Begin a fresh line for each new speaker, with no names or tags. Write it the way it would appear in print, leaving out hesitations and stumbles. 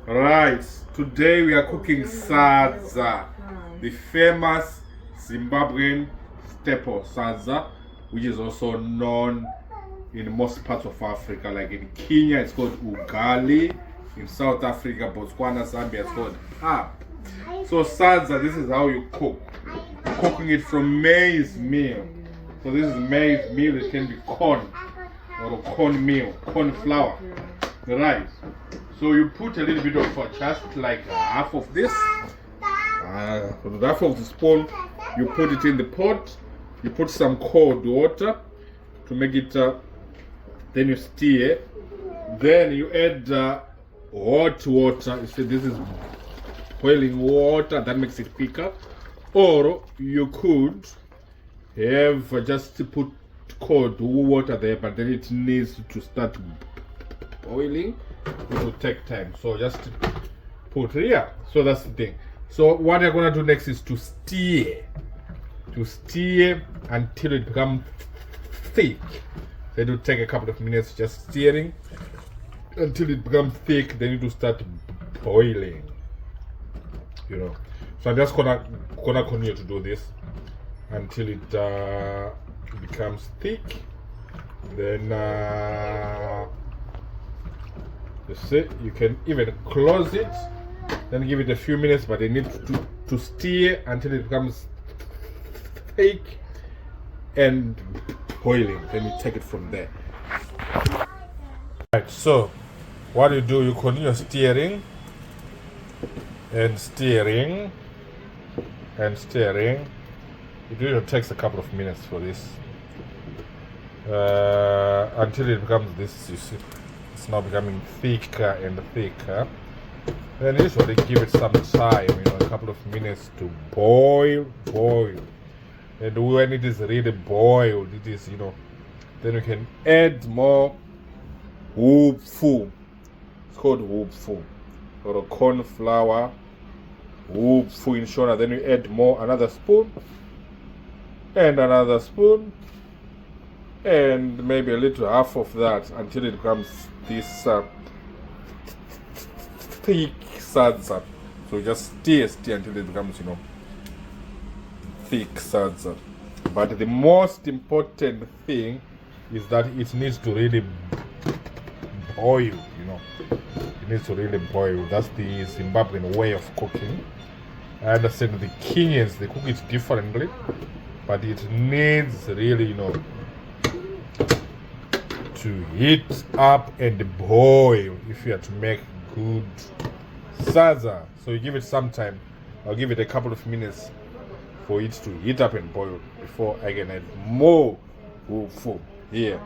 Right, today we are cooking Sadza, the famous Zimbabwean staple Sadza, which is also known in most parts of Africa. Like in Kenya, it's called Ugali. In South Africa, Botswana, Zambia, it's called pap. So Sadza, this is how you cook. You're cooking it from maize meal. So this is maize meal. It can be corn or corn meal, corn flour, right? So you put a little bit of just like half of this, half of the spoon. You put it in the pot. You put some cold water to make it. Then you stir. Then you add hot water. You see, this is boiling water. That makes it thicker. Or you could have just put cold water there, but then it needs to start boiling. It will take time, so just put here. So that's the thing. So what you're gonna do next is to stir until it becomes thick. So it will take a couple of minutes just stirring until it becomes thick. Then it will start boiling, so I'm just gonna continue to do this until it becomes thick. Then you see, you can even close it, then give it a few minutes, but you need to stir until it becomes thick and boiling. Then you take it from there. Right, so what you do, you continue stirring and stirring and stirring. It usually takes a couple of minutes for this until it becomes this, you see. It's now becoming thicker and thicker. Then usually give it some time, a couple of minutes to boil. And when it is really boiled, it is, then you can add more woopfu. It's called woopfu, or corn flour, woopfu in Shona. Then you add another spoon, and another spoon, and maybe a little half of that until it becomes this thick Sadza. So just stir until it becomes, thick Sadza. But the most important thing is that it needs to really boil, It needs to really boil. That's the Zimbabwean way of cooking. I understand the Kenyans, they cook it differently, but it needs really, to heat up and boil if you are to make good Sadza. So you give it some time. I'll give it a couple of minutes for it to heat up and boil before I can add more food here.